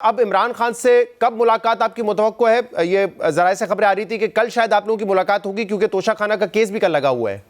अब इमरान खान से कब मुलाकात आपकी मुतवक्को है? ये जराए से खबरें आ रही थी कि कल शायद आप लोगों की मुलाकात होगी, क्योंकि तोशा खाना का केस भी कल लगा हुआ है।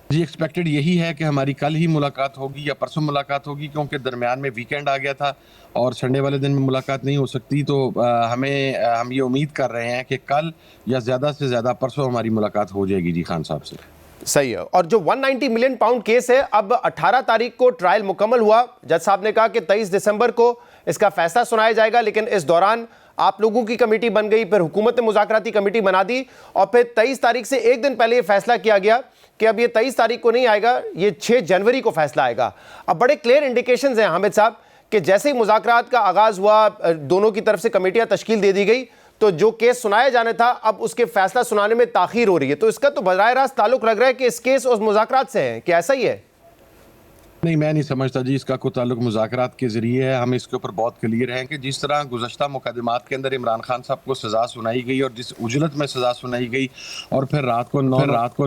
जी, एक्सपेक्टेड यही है कि हमारी कल ही मुलाकात होगी या परसों मुलाकात होगी, क्योंकि दरमियान में वीकेंड आ गया था और संडे वाले दिन में मुलाकात नहीं हो सकती। तो हम ये उम्मीद कर रहे हैं कि कल या ज़्यादा से ज़्यादा परसों हमारी मुलाकात हो जाएगी जी खान साहब से। सही है। और जो 190 मिलियन पाउंड केस है, अब 18 तारीख को ट्रायल मुकम्मल हुआ। जज साहब ने कहा कि 23 दिसंबर को इसका फैसला सुनाया जाएगा, लेकिन इस दौरान आप लोगों की कमेटी बन गई, फिर हुकूमत ने मुज़ाकराती कमेटी बना दी और फिर 23 तारीख से एक दिन पहले यह फैसला किया गया कि अब ये 23 तारीख को नहीं आएगा, ये 6 जनवरी को फैसला आएगा। अब बड़े क्लियर इंडिकेशंस हैं हामिद साहब कि जैसे ही मुज़ाकरात का आगाज़ हुआ, दोनों की तरफ से कमेटियां तश्कील दे दी गई, तो जो केस सुनाया जाना था अब उसके फैसला सुनाने में ताखीर हो रही है। तो इसका तो बराह रास्त ताल्लुक लग रहा है कि इस केस और मुज़ाकरात से है, क्या ऐसा ही है? नहीं, मैं नहीं समझता जी इसका कोई ताल्लुक मुज़ाकरात के ज़रिए है। हम इसके ऊपर बहुत क्लियर हैं कि जिस तरह गुज़श्ता मुकदमात के अंदर इमरान खान साहब को सज़ा सुनाई गई और जिस उजलत में सज़ा सुनाई गई और फिर रात को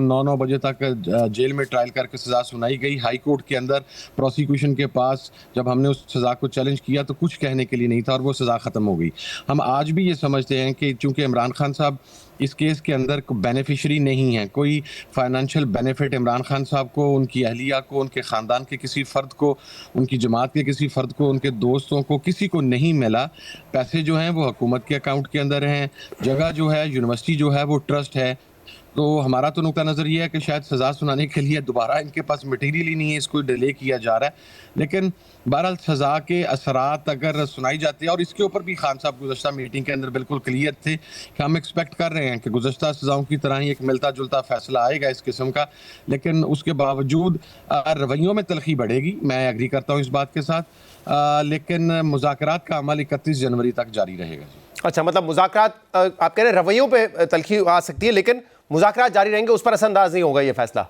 9 बजे तक जेल में ट्रायल करके सज़ा सुनाई गई। हाई कोर्ट के अंदर प्रोसिक्यूशन के पास जब हमने उस सज़ा को चैलेंज किया तो कुछ कहने के लिए नहीं था और वो सज़ा ख़त्म हो गई। हम आज भी ये समझते हैं कि चूँकि इमरान खान साहब इस केस के अंदर बेनिफिशरी नहीं है, कोई फाइनेंशियल बेनिफिट इमरान खान साहब को, उनकी अहलिया को, उनके ख़ानदान के किसी फ़र्द को, उनकी जमात के किसी फ़र्द को, उनके दोस्तों को, किसी को नहीं मिला। पैसे जो हैं वो हुकूमत के अकाउंट के अंदर हैं, जगह जो है यूनिवर्सिटी जो है वो ट्रस्ट है। तो हमारा तो नुक्ता नज़र ये है कि शायद सज़ा सुनाने के लिए दोबारा इनके पास मटेरियल ही नहीं है, इसको डिले किया जा रहा है। लेकिन बहरहाल सज़ा के असरात अगर सुनाई जाती है, और इसके ऊपर भी खान साहब गुज़श्ता मीटिंग के अंदर बिल्कुल क्लियर थे कि हम एक्सपेक्ट कर रहे हैं कि गुज़श्ता सज़ाओं की तरह ही एक मिलता जुलता फैसला आएगा इस किस्म का, लेकिन उसके बावजूद रवैयों में तलखी बढ़ेगी। मैं एग्री करता हूँ इस बात के साथ, लेकिन मुज़ाकरात का अमल 31 जनवरी तक जारी रहेगा। अच्छा, मतलब मुज़ाकरात, आप कह रहे हैं रवैयों पे तलखी आ सकती है, लेकिन मुज़ाकरात जारी रहेंगे, उस पर असरअंदाज नहीं होगा ये फैसला?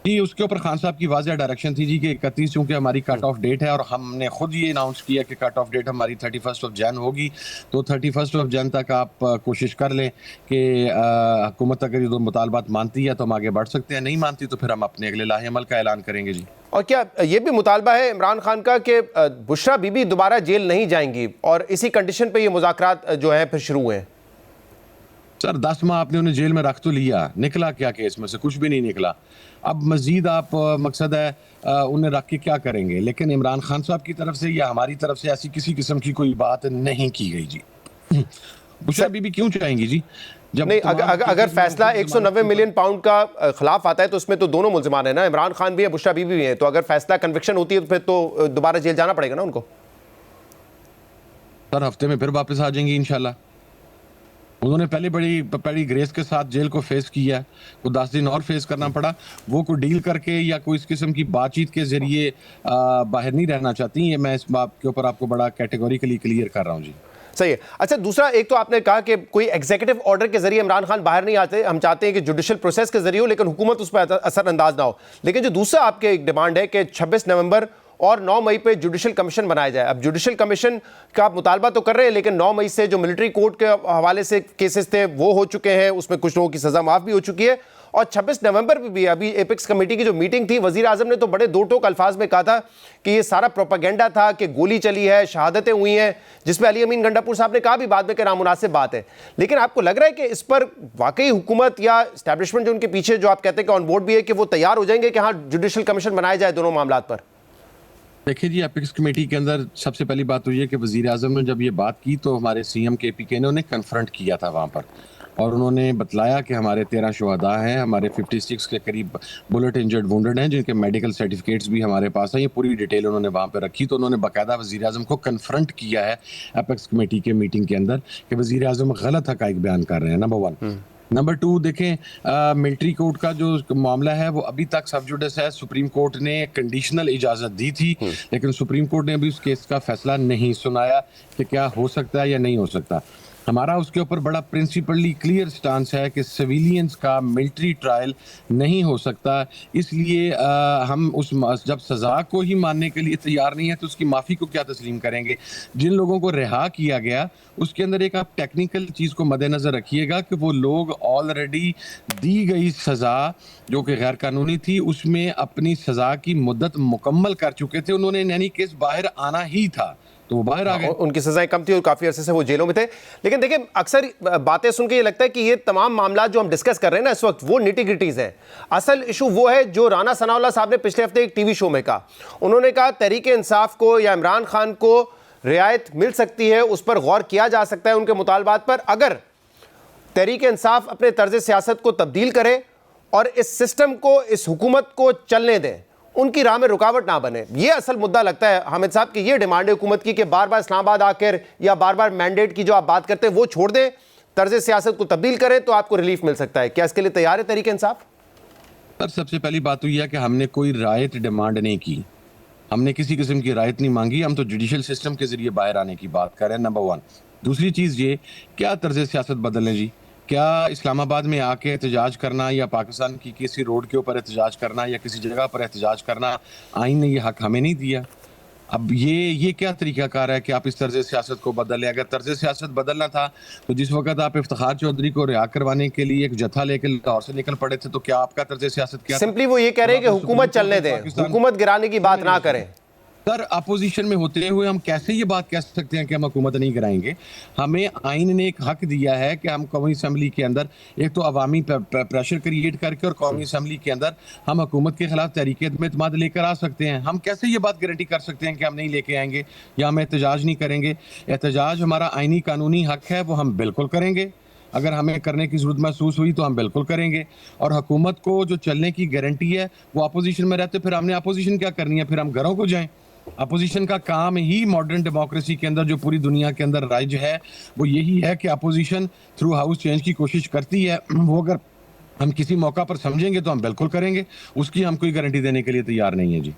जी, उसके ऊपर खान साहब की वाज़ेह डायरेक्शन थी जी कि 31 चूँकि हमारी कट ऑफ डेट है और हमने खुद ये अनाउंस किया कि कट ऑफ डेट हमारी 31 जन होगी। तो 31 जन तक आप कोशिश कर लें कि हुकूमत अगर ये दो मुतालबात मानती है तो हम आगे बढ़ सकते हैं, नहीं मानती तो फिर हम अपने अगले लाहे अमल का ऐलान करेंगे जी। और क्या ये भी मुतालबा है इमरान खान का कि बुशरा बीबी दोबारा जेल नहीं जाएंगी, और इसी कंडीशन पे ये मुज़ाकरात जो है फिर शुरू हुए हैं? सर 10 माह आपने उन्हें जेल में रख तो लिया, निकला क्या केस में से? कुछ भी नहीं निकला। अब मज़ीद आप मकसद है उन्हें रख के क्या करेंगे? लेकिन इमरान खान साहब की तरफ से या हमारी तरफ से ऐसी किसी किस्म की कोई बात नहीं की गई जी। बुशरा बीबी क्यों चाहेंगी जी? जब नहीं, अगर फैसला 190 मिलियन पाउंड का खिलाफ आता है तो उसमें तो दोनों मुल्जिमान है ना, इमरान खान भी है, बुशरा बीबी भी है। तो अगर फैसला कन्विक्शन होती है तो फिर तो दोबारा जेल जाना पड़ेगा ना उनको। सर हफ्ते में फिर वापस आ जाएंगे इंशाल्लाह। उन्होंने पहले बड़ी ग्रेस के साथ जेल को फेस किया, को 10 दिन और फेस करना पड़ा। वो कोई डील करके या कोई इस किस्म की बातचीत के जरिए बाहर नहीं रहना चाहती। ये मैं इस बात के ऊपर आपको बड़ा कैटेगोरिकली क्लियर कर रहा हूँ जी। सही है। अच्छा, दूसरा, एक तो आपने कहा कि कोई एग्जीक्यूटिव ऑर्डर के जरिए इमरान खान बाहर नहीं आते, हम चाहते हैं कि जुडिशियल प्रोसेस के जरिए हो, लेकिन हुकूमत उस पर असरअंदाज ना हो। लेकिन जो दूसरा आपके एक डिमांड है कि 26 नवंबर और 9 मई पे जुडिशियल कमीशन बनाया जाए। अब जुडिशियल कमीशन का आप मुतालबा तो कर रहे हैं, लेकिन 9 मई से जो मिलिट्री कोर्ट के हवाले से केसेस थे वो हो चुके हैं, उसमें कुछ लोगों की सजा माफ भी हो चुकी है। और 26 नवंबर पे भी अभी एपेक्स कमेटी की जो मीटिंग थी, वजीर आजम ने तो बड़े दो टोक अल्फाज में कहा था कि ये सारा प्रोपेगेंडा था, कि गोली चली है, शहादतें हुई हैं, जिसमें अली अमीन गंडापुर साहब ने कहा भी बाद में कि नामुनासिब बात है। लेकिन आपको लग रहा है कि इस पर वाकई हुकूमत या एस्टैब्लिशमेंट जो उनके पीछे जो आप कहते हैं कि ऑन बोर्ड भी है, कि वो तैयार हो जाएंगे कि हाँ जुडिशियल कमीशन बनाया जाए दोनों मामलों पर? देखिए जी, एपिक्स कमेटी के अंदर सबसे पहली बात तो ये कि वज़ीर आज़म ने जब ये बात की तो हमारे सीएम KPK ने उन्हें कन्फ्रंट किया था वहाँ पर, और उन्होंने बतलाया कि हमारे 13 शुहदा हैं, हमारे 56 के करीब बुलेट इंजर्ड वुंडेड हैं, जिनके मेडिकल सर्टिफिकेट्स भी हमारे पास हैं। ये पूरी डिटेल उन्होंने वहाँ पर रखी। तो उन्होंने बाकायदा वज़ीर आज़म को कन्फ्रंट किया है एपेक्स कमेटी के मीटिंग के अंदर कि वज़ीर आज़म गलत हक़ाइक़ बयान कर रहे हैं, नंबर 1। नंबर 2, देखें मिलिट्री कोर्ट का जो मामला है वो अभी तक सब जुडिस है। सुप्रीम कोर्ट ने कंडीशनल इजाज़त दी थी, लेकिन सुप्रीम कोर्ट ने अभी उस केस का फैसला नहीं सुनाया कि क्या हो सकता है या नहीं हो सकता। हमारा उसके ऊपर बड़ा प्रिंसिपली क्लियर स्टांस है कि सिविलियंस का मिलिट्री ट्रायल नहीं हो सकता। इसलिए हम जब सज़ा को ही मानने के लिए तैयार नहीं है तो उसकी माफ़ी को क्या तस्लीम करेंगे। जिन लोगों को रिहा किया गया उसके अंदर एक आप टेक्निकल चीज़ को मद्देनज़र रखिएगा कि वो लोग ऑलरेडी दी गई सज़ा जो कि गैर कानूनी थी उसमें अपनी सज़ा की मुद्दत मुकम्मल कर चुके थे। उन्होंने इन एनी केस बाहर आना ही था। तो वो बाहर आ गए। उनकी सजाएं कम थी और काफी अरसे से वो जेलों में थे। लेकिन देखिए, अक्सर बातें सुन के ये लगता है कि ये तमाम मामला जो हम डिस्कस कर रहे हैं ना इस वक्त, वो निटी-ग्रिटीज है। असल इशू वो है जो राना सनाउल्लाह साहब ने पिछले हफ्ते एक टीवी शो में कहा। उन्होंने कहा तहरीक इंसाफ को या इमरान खान को रियायत मिल सकती है, उस पर गौर किया जा सकता है उनके मुतालबात पर, अगर तहरीक इंसाफ अपने तर्ज सियासत को तब्दील करे और इस सिस्टम को, इस हुकूमत को चलने दें, उनकी राह में रुकावट ना बने। ये असल मुद्दा लगता है हामिद साहब की, ये डिमांड है हुकूमत की कि बार बार इस्लामाबाद आकर या बार बार मैंडेट की जो आप बात करते हैं वो छोड़ दें, तर्ज सियासत को तब्दील करें तो आपको रिलीफ मिल सकता है। क्या इसके लिए तैयार है तहरीक इंसाफ? सर, सबसे पहली बात तो यह है कि हमने कोई रायत डिमांड नहीं की, हमने किसी किस्म की रायत नहीं मांगी, हम तो जुडिशल सिस्टम के जरिए बाहर आने की बात कर रहे हैं, नंबर 1। दूसरी चीज़ ये, क्या तर्ज सियासत बदलें जी? क्या इस्लामाबाद में आके एहतजाज करना या पाकिस्तान की किसी रोड के ऊपर एहतजाज करना या किसी जगह पर एहतजाज करना, आइन ने ये हक हमें नहीं दिया? अब ये क्या तरीकाकार है कि आप इस तर्ज सियासत को बदलें? अगर तर्ज सियासत बदलना था तो जिस वक्त आप इफ्तिखार चौधरी को रिहा करवाने के लिए एक जत्था लेकर लाहौर से निकल पड़े थे, तो क्या आपका तर्ज सियासत क्या था? सिंपली वो ये कह रहे हैं कि हुकूमत चलने दें, हुकूमत गिराने की बात ना करें। सर, अपोजिशन में होते हुए हम कैसे ये बात कह सकते हैं कि हम हुकूमत नहीं कराएंगे? हमें आइन ने एक हक दिया है कि हम कौमी असम्बली के अंदर एक तो अवामी प्रेशर क्रिएट करके और कौमी असम्बली के अंदर हम हुकूमत के खिलाफ तहरीक-ए-एतमाद लेकर आ सकते हैं। हम कैसे ये बात गारंटी कर सकते हैं कि हम नहीं लेके आएंगे या हम एहतजाज नहीं करेंगे? एहतजाज हमारा आइनी कानूनी हक है, वो हम बिल्कुल करेंगे। अगर हमें करने की ज़रूरत महसूस हुई तो हम बिल्कुल करेंगे। और हुकूमत को जो चलने की गारंटी है वो अपोजिशन में रहते, फिर हमने अपोजिशन क्या करनी है? फिर हम घरों को जाएं। अपोजिशन का काम ही मॉडर्न डेमोक्रेसी के अंदर जो पूरी दुनिया के अंदर राइज है वो यही है कि अपोजिशन थ्रू हाउस चेंज की कोशिश करती है। वो अगर हम किसी मौका पर समझेंगे तो हम बिल्कुल करेंगे, उसकी हम कोई गारंटी देने के लिए तैयार नहीं है जी।